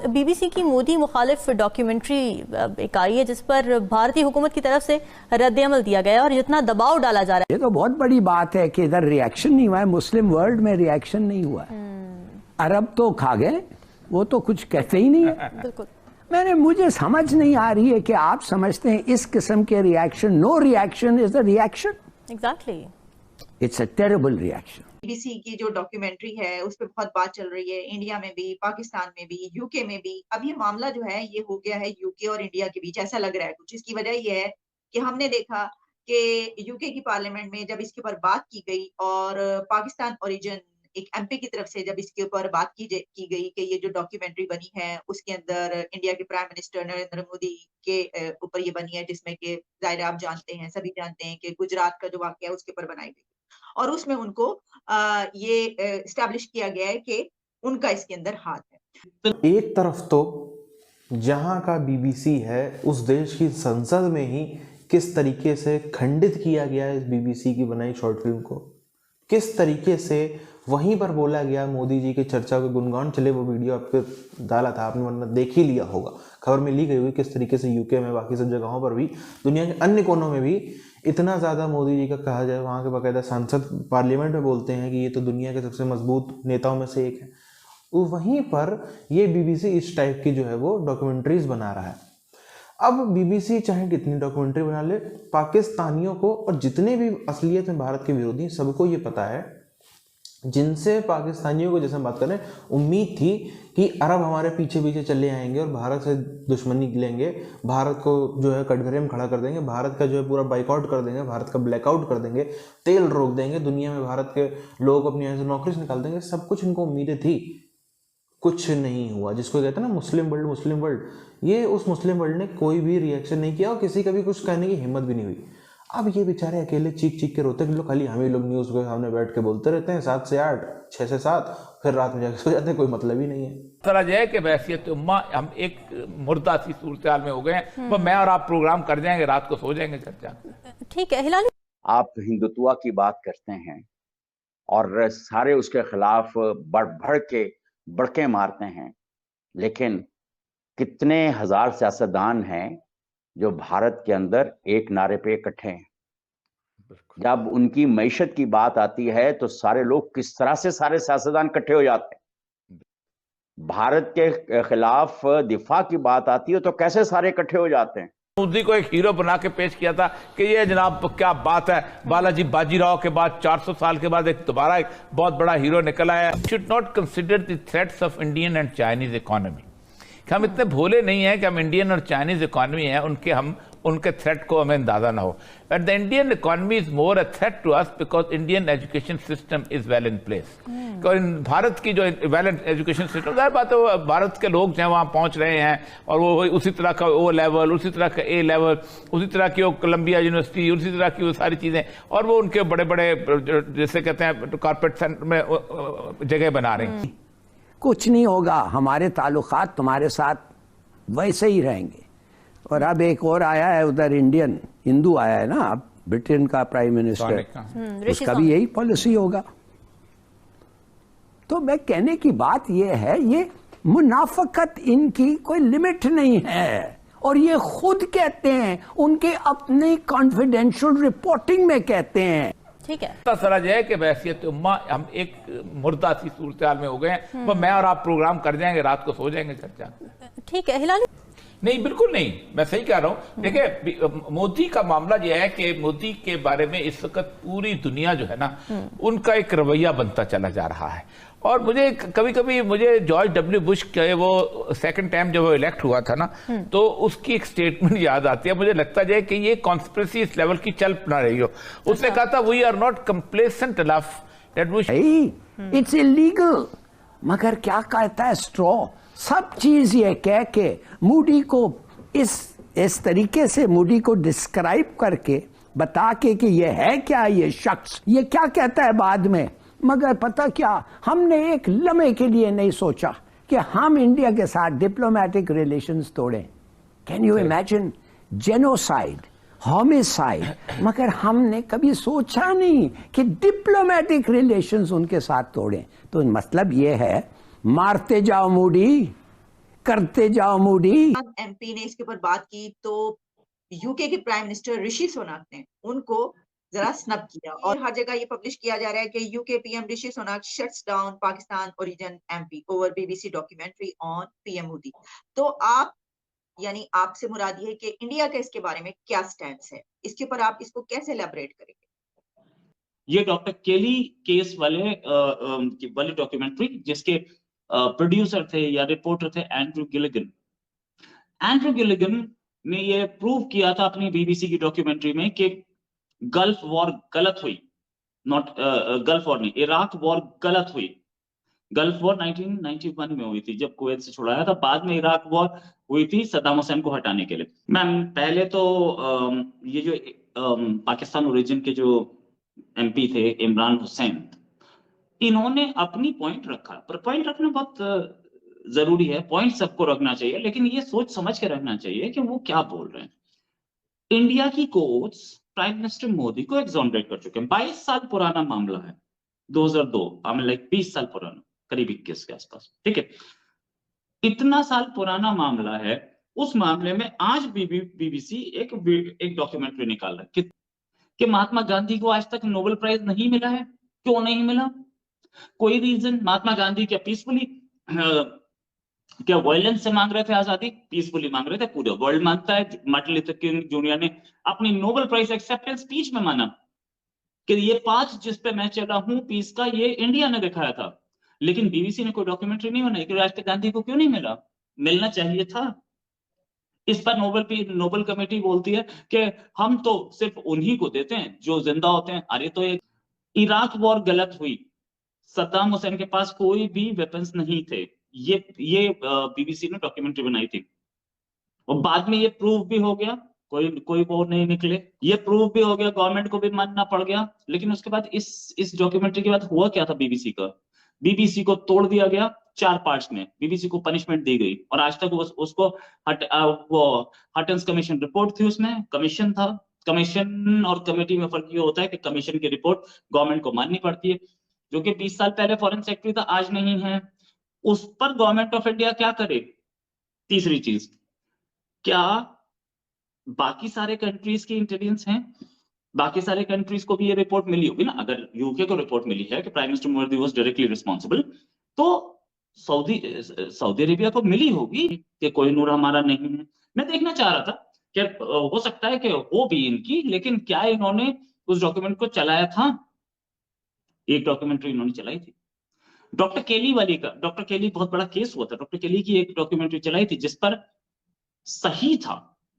BBC की मोदी मुखालिफ documentary एक आई है जिस पर भारतीय हुकूमत की तरफ से रद्द-ए-अमल दिया गया है और जितना दबाव डाला जा रहा है। ये तो बहुत बड़ी बात है कि इधर रिएक्शन नहीं हुआ है, मुस्लिम वर्ल्ड में रिएक्शन नहीं हुआ है। अरब तो खा गए, वो तो कुछ कहते ही नहीं है। बिल्कुल। मुझे समझ नहीं आ रही है कि आप समझते हैं इस किस्म के reaction, no reaction is the reaction. Exactly, it's a terrible reaction. BBC की जो डॉक्यूमेंट्री है उस पर बहुत बात चल रही है, इंडिया में भी, पाकिस्तान में भी, यूके में भी। अब ये मामला जो है ये हो गया है यूके और इंडिया के बीच, ऐसा लग रहा है कुछ। इसकी वजह ये है कि हमने देखा कि यूके की पार्लियामेंट में जब इसके ऊपर बात की गई और पाकिस्तान ओरिजिन एक एमपी की तरफ से जब इसके ऊपर बात की गई कि ये जो डॉक्यूमेंट्री बनी है उसके अंदर इंडिया के प्राइम मिनिस्टर नरेंद्र मोदी के ऊपर ये बनी है, जिसमें कि जाहिर आप जानते हैं, सभी जानते हैं कि गुजरात का जो वाकया है उसके ऊपर बनाई गई और उसमें उनको ये एस्टैब्लिश किया गया है कि उनका इसके अंदर हाथ है। एक तरफ तो जहां का बीबीसी है उस देश की संसद में ही किस तरीके से खंडित किया गया इस बीबीसी की बनाई शॉर्ट फिल्म को, किस तरीके से वहीं पर बोला गया, मोदी जी के चर्चा के गुणगान चले, वो वीडियो आपके डाला था आपने, वरना देख ही लिया होगा, खबर में ली गई हुई किस तरीके से यूके में, बाकी सब जगहों पर भी, दुनिया के अन्य कोनों में भी इतना ज़्यादा मोदी जी का कहा जाए, वहाँ के बाकायदा सांसद पार्लियामेंट में बोलते हैं कि ये तो दुनिया के सबसे मजबूत नेताओं में से एक है। वहीं पर ये बीबीसी इस टाइप की जो है वो डॉक्यूमेंट्रीज बना रहा है। अब बीबीसी चाहे कितनी डॉक्यूमेंट्री बना ले, पाकिस्तानियों को और जितने भी असलियत में भारत के विरोधी सबको ये पता है, जिनसे पाकिस्तानियों को, जैसे हम बात करें, उम्मीद थी कि अरब हमारे पीछे पीछे चले आएंगे और भारत से दुश्मनी लेंगे, भारत को जो है कटघरे में खड़ा कर देंगे, भारत का जो है पूरा बाइकआउट कर देंगे, भारत का ब्लैकआउट कर देंगे, तेल रोक देंगे, दुनिया में भारत के लोग अपनी यहाँ से नौकरी से निकाल देंगे, सब कुछ इनको उम्मीदें थी। कुछ नहीं हुआ। जिसको कहते हैं ना मुस्लिम वर्ल्ड, मुस्लिम वर्ल्ड, ये उस मुस्लिम वर्ल्ड ने कोई भी रिएक्शन नहीं किया और किसी का भी कुछ कहने की हिम्मत भी नहीं हुई। अब ये बेचारे अकेले चीख चीख के रोते हैं, लोग खाली हम ही लोग न्यूज़ के सामने बैठ के बोलते रहते हैं 7 से 8, 6 से 7, फिर रात में जाके सो जाते हैं, कोई मतलब ही नहीं है। तरह यह है कि वहसियत उम्मा हम एक मुर्दा सी सूरत हाल में हो गए हैं, तो मैं और आप प्रोग्राम कर जाएंगे, रात को सो जाएंगे चर्चा। ठीक है हिलाली, आप हिंदुत्व की बात करते हैं और सारे उसके खिलाफ बढ़ के बड़के मारते हैं, लेकिन कितने हजार सियासतदान हैं जो भारत के अंदर एक नारे पे इकट्ठे हैं। जब उनकी मईशत की बात आती है तो सारे लोग किस तरह से सारे सियासतदान इकट्ठे हो जाते हैं। भारत के खिलाफ दिफा की बात आती है तो कैसे सारे इकट्ठे हो जाते हैं। मोदी को एक हीरो बना के पेश किया था कि ये जनाब क्या बात है, बालाजी बाजीराव के बाद 400 साल के बाद एक दोबारा एक बहुत बड़ा हीरो निकल आया। Should not consider the threats of Indian and Chinese economy. हम इतने भोले नहीं हैं कि हम इंडियन और चाइनीज इकोनॉमी है उनके थ्रेट को हमें अंदाजा ना हो। But the Indian economy is more a threat to us because Indian education system is well in place. Bharat की जो वेल एजुकेशन सिस्टम, जाहिर बात है वो भारत के लोग जो हैं वहाँ पहुँच रहे हैं और वो उसी तरह का ओ लेवल, उसी तरह का ए लेवल, उसी तरह की वो कोलंबिया यूनिवर्सिटी, उसी तरह की वो सारी चीज़ें, और वो उनके बड़े बड़े जैसे कहते हैं कॉर्पोरेट सेंटर में जगह बना रहे हैं। कुछ नहीं होगा, हमारे ताल्लुकात तुम्हारे साथ वैसे ही रहेंगे। और अब एक और आया है उधर, इंडियन हिंदू आया है ना, अब ब्रिटेन का प्राइम मिनिस्टर, उसका भी यही पॉलिसी होगा। तो मैं कहने की बात यह है, ये मुनाफकत इनकी कोई लिमिट नहीं है और ये खुद कहते हैं, उनके अपने कॉन्फिडेंशियल रिपोर्टिंग में कहते हैं। ठीक है, सरा यह है कि वहसियत उम्मा हम एक मुर्दा सी सूरत हाल में हो गए हैं, तो मैं और आप प्रोग्राम कर जाएंगे, रात को सो जाएंगे चर्चा। ठीक है हिलाली, नहीं बिल्कुल नहीं, मैं सही कह रहा हूं। देखिए मोदी का मामला यह है कि मोदी के बारे में इस वक्त पूरी दुनिया जो है ना उनका एक रवैया बनता चला जा रहा है। और मुझे कभी कभी मुझे जॉर्ज डब्ल्यू बुश के वो सेकंड टाइम जब वो इलेक्ट हुआ था ना, तो उसकी एक स्टेटमेंट याद आती है। मुझे लगता है कि ये कॉन्स्पिरेसी इस लेवल की चल ना रही हो। उसने कहा था we are not complacent enough that we it's illegal. मगर क्या कहता है स्ट्रॉ, सब चीज ये कह के मूडी को इस तरीके से मूडी को डिस्क्राइब करके बता के कि ये है क्या, ये शख्स ये क्या कहता है बाद में। मगर पता क्या, हमने एक लम्हे के लिए नहीं सोचा कि हम इंडिया के साथ डिप्लोमेटिक रिलेशंस तोड़ें। Can you imagine, genocide, homicide, मगर हमने कभी सोचा नहीं कि डिप्लोमेटिक रिलेशंस उनके साथ तोड़ें। तो मतलब ये है, मारते जाओ मूडी, करते जाओ मोदी। एमपी ने इसके ऊपर बात की तो यूके के प्राइम मिनिस्टर ऋषि सुनक ने उनको जरा स्नब किया और हर जगह ये पब्लिश किया जा रहा है कि UK PM Rishi Sunak shuts down Pakistan origin MP over BBC documentary on PM Modi. तो आप यानी आपसे मुराद ये है कि इंडिया का इसके बारे में क्या स्टैंड है, इसके ऊपर आप इसको कैसे एलैबोरेट करेंगे? ये डॉक्टर केली केस वाले डॉक्यूमेंट्री जिसके प्रोड्यूसर थे या रिपोर्टर थे एंड्रू गिलिगन। एंड्रू गिलिगन ने ये प्रूव किया था अपनी बीबीसी की डॉक्यूमेंट्री में कि गल्फ वॉर गलत हुई, नॉट गल्फ वॉर नहीं, इराक वॉर गलत हुई। गल्फ वॉर 1991 में हुई थी जब कुवैत से छुड़ाया था, बाद में इराक वॉर हुई थी सद्दाम हुसैन को हटाने के लिए। मैम पहले तो ये जो पाकिस्तान ओरिजिन के जो एमपी थे इमरान हुसैन, इन्होंने अपनी पॉइंट रखा, पर पॉइंट रखना बहुत जरूरी है, पॉइंट सबको रखना चाहिए, लेकिन ये सोच समझ के रखना चाहिए कि वो क्या बोल रहे हैं। इंडिया की कोर्ट्स प्राइम मिनिस्टर मोदी को एग्जॉनरेट कर चुके हैं। 22 साल पुराना मामला है, 2002, लाइक 20 साल पुराना, करीब 21 के आसपास, ठीक है। इतना साल पुराना मामला है, उस मामले में आज बीबीसी एक डॉक्यूमेंट्री निकाल रहा है कि महात्मा गांधी को आज तक नोबेल प्राइज नहीं मिला है। क्यों नहीं मिला? कोई रीजन? महात्मा गांधी क्या पीसफुली क्या वायलेंस से मांग रहे थे आजादी? पीसफुली मांग रहे थे, पूरा वर्ल्ड मांगता है। मार्टिन लूथर किंग जूनियर ने अपनी नोबेल प्राइज एक्सेप्टेंस स्पीच में माना कि ये 5 जिस पे मैं चला हूं पीस का, ये इंडिया ने दिखाया था। लेकिन बीबीसी ने कोई डॉक्यूमेंट्री नहीं बनाई कि राष्ट्रीय गांधी को क्यों नहीं मिला, मिलना चाहिए था। इस पर नोबेल कमेटी बोलती है कि हम तो सिर्फ उन्हीं को देते हैं जो जिंदा होते हैं। अरे तो एक इराक वॉर गलत हुई, सद्दाम हुसैन के पास कोई भी वेपन्स नहीं थे, ये बीबीसी ने डॉक्यूमेंट्री बनाई थी और बाद में ये प्रूव भी हो गया, कोई वो नहीं निकले, ये प्रूव भी हो गया, गवर्नमेंट को भी मानना पड़ गया। लेकिन उसके बाद इस डॉक्यूमेंट्री के बाद हुआ क्या था बीबीसी का? बीबीसी को तोड़ दिया गया 4 पार्ट्स में, बीबीसी को पनिशमेंट दी गई और आज तक उसको वो हटन्स कमीशन रिपोर्ट थी, उसमें कमीशन था। कमीशन और कमेटी में फर्क ये होता है कि कमीशन की रिपोर्ट गवर्नमेंट को माननी पड़ती है, जो कि 20 साल पहले फॉरेन सेक्रेटरी था, आज नहीं है। उस पर गवर्नमेंट ऑफ इंडिया क्या करे? तीसरी चीज, क्या बाकी सारे कंट्रीज की इंटेलिजेंस हैं? बाकी सारे कंट्रीज को भी ये रिपोर्ट मिली होगी ना। अगर यूके को रिपोर्ट मिली है कि prime minister Modi was directly responsible, तो सऊदी अरेबिया को मिली होगी कि कोहिनूर हमारा नहीं है। मैं देखना चाह रहा था कि हो सकता है कि हो भी इनकी, लेकिन क्या इन्होंने उस डॉक्यूमेंट को चलाया था? एक डॉक्यूमेंट्री इन्होंने चलाई थी डॉक्टर केली बहुत बड़ा केस हुआ था। डॉक्टर केली की एक डॉक्यूमेंट्री चलाई थी जिस पर सही था,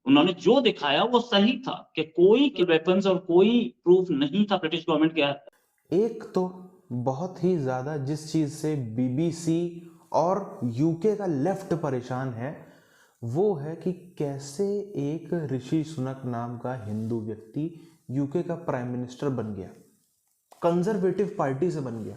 उन्होंने जो दिखाया वो सही था कि कोई वेपन्स और कोई प्रूफ नहीं था ब्रिटिश गवर्नमेंट के। एक तो बहुत ही ज्यादा जिस चीज से बीबीसी और यूके का लेफ्ट परेशान है वो है कि कैसे एक ऋषि सुनक नाम का हिंदू व्यक्ति यूके का प्राइम मिनिस्टर बन गया, कंजर्वेटिव पार्टी से बन गया।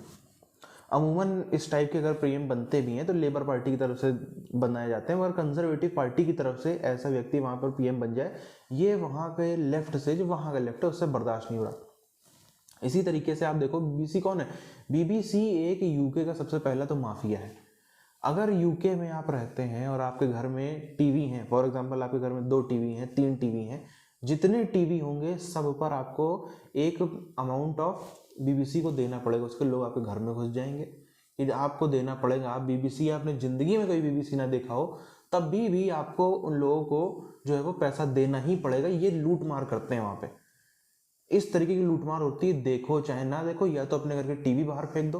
अमूमन इस टाइप के अगर पीएम बनते भी हैं तो लेबर पार्टी की तरफ से बनाए जाते हैं, मगर कंजर्वेटिव पार्टी की तरफ से ऐसा व्यक्ति वहाँ पर पीएम बन जाए, ये वहाँ के लेफ्ट से, जो वहाँ का लेफ्ट है उससे बर्दाश्त नहीं हो रहा। इसी तरीके से आप देखो बीबीसी कौन है? बीबीसी एक यूके का सबसे पहला तो माफिया है। अगर यूके में आप रहते हैं और आपके घर में टीवी हैं, फॉर एग्जांपल आपके घर में 2 टीवी हैं, 3 टीवी हैं, जितने टीवी होंगे सब पर आपको एक अमाउंट ऑफ बीबीसी को देना पड़ेगा। उसके लोग आपके घर में घुस जाएंगे, ये आपको देना पड़ेगा। आप बीबीसी, आपने जिंदगी में कोई बीबीसी ना देखा हो तब भी आपको उन लोगों को जो है वो पैसा देना ही पड़ेगा। ये लूट मार करते हैं वहाँ पे, इस तरीके की लूटमार होती है। देखो चाहे ना देखो, या तो अपने घर के टीवी बाहर फेंक दो,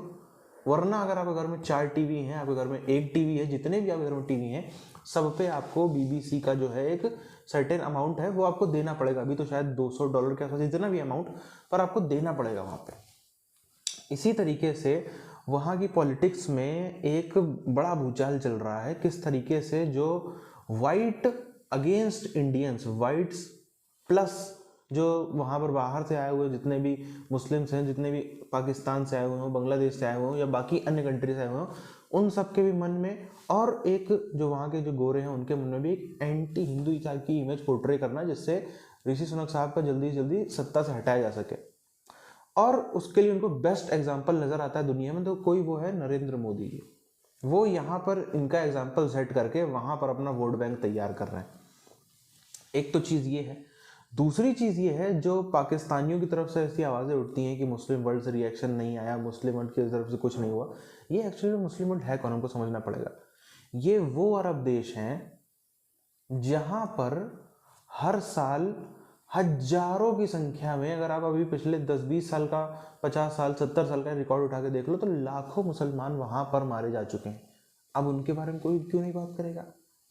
वरना अगर आपके घर में 4 टीवी हैं, आपके घर में 1 टीवी है, जितने भी आपके घर में टीवी हैं सब पे आपको बीबीसी का जो है एक सर्टेन अमाउंट है वो आपको देना पड़ेगा। अभी तो शायद $200 के आसपास, इतना भी अमाउंट पर आपको देना पड़ेगा वहाँ पे। इसी तरीके से वहाँ की पॉलिटिक्स में एक बड़ा भूचाल चल रहा है, किस तरीके से जो white against Indians, whites plus जो वहाँ पर बाहर से आए हुए जितने भी मुस्लिम्स हैं, जितने भी पाकिस्तान से आए हुए हों, बांग्लादेश से आए हुए हों या बाकी अन्य कंट्री से आए हुए हों, उन सब के भी मन में, और एक जो वहाँ के जो गोरे हैं उनके मन में भी एक एंटी हिंदू टाइप की इमेज पोर्ट्रे करना, जिससे ऋषि सुनक साहब का जल्दी से जल्दी सत्ता से हटाया जा सके। और उसके लिए उनको बेस्ट एग्जाम्पल नजर आता है दुनिया में तो कोई वो है नरेंद्र मोदी जी। वो यहाँ पर इनका एग्जाम्पल सेट करके वहाँ पर अपना वोट बैंक तैयार कर रहे हैं। एक तो चीज़ ये है। दूसरी चीज़ ये है, जो पाकिस्तानियों की तरफ से ऐसी आवाज़ें उठती हैं कि मुस्लिम वर्ल्ड से रिएक्शन नहीं आया, मुस्लिम वर्ल्ड की तरफ से कुछ नहीं हुआ, ये एक्चुअली मुस्लिम वर्ल्ड है कौन, हमको समझना पड़ेगा। ये वो अरब देश हैं जहाँ पर हर साल हजारों की संख्या में, अगर आप अभी पिछले 10-20 साल का, 50 साल 70 साल का रिकॉर्ड उठा के देख लो, तो लाखों मुसलमान वहाँ पर मारे जा चुके हैं। अब उनके बारे में कोई क्यों नहीं बात करेगा?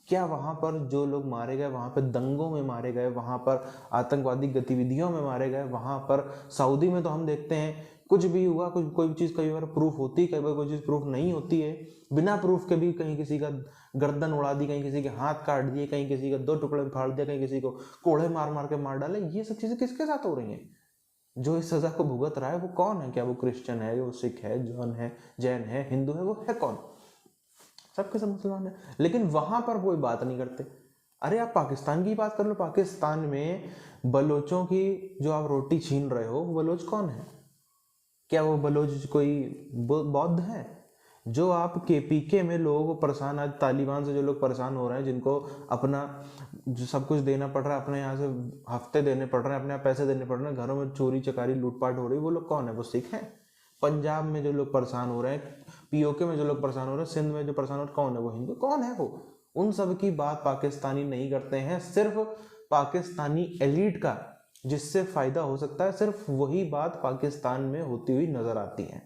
क्या वहाँ पर जो लोग मारे गए, वहाँ पर दंगों में मारे गए, वहाँ पर आतंकवादी गतिविधियों में मारे गए, वहाँ पर सऊदी में तो हम देखते हैं कुछ भी हुआ, कुछ कोई चीज़ कई बार प्रूफ होती है, कई बार कोई चीज़ प्रूफ नहीं होती है, बिना प्रूफ के भी कहीं किसी का गर्दन उड़ा दी, कहीं किसी के हाथ काट दिए, कहीं किसी का 2 टुकड़े में फाड़ दिया, कहीं किसी को कोड़े मार मार के मार डाले। ये सब चीज़ें किसके साथ हो रही हैं? जो इस सज़ा को भुगत रहा है वो कौन है? क्या वो क्रिश्चियन है, वो सिख है, जैन है, हिंदू है, वो है कौन? सबके सब मुसलमान है। लेकिन वहां पर कोई बात नहीं करते। अरे आप पाकिस्तान की बात कर लो, पाकिस्तान में बलोचों की जो आप रोटी छीन रहे हो, बलोच कौन है? क्या वो बलोच कोई बौद्ध है? जो आप केपीके में लोगों को परेशान, आज तालिबान से जो लोग परेशान हो रहे हैं, जिनको अपना जो सब कुछ देना पड़ रहा है, अपने यहाँ से हफ्ते देने पड़ रहे हैं, अपने यहाँ पैसे देने पड़ रहे हैं, घरों में चोरी चकारी लूटपाट हो रही है, वो लोग कौन है? वो सिख हैं। पंजाब में जो लोग परेशान हो रहे हैं, पीओके में जो लोग परेशान हो रहे हैं, सिंध में जो परेशान हो रहे हैं, कौन है? वो हिंदू। कौन है वो? उन सब की बात पाकिस्तानी नहीं करते हैं। सिर्फ पाकिस्तानी एलीट का जिससे फायदा हो सकता है, सिर्फ वही बात पाकिस्तान में होती हुई नजर आती है।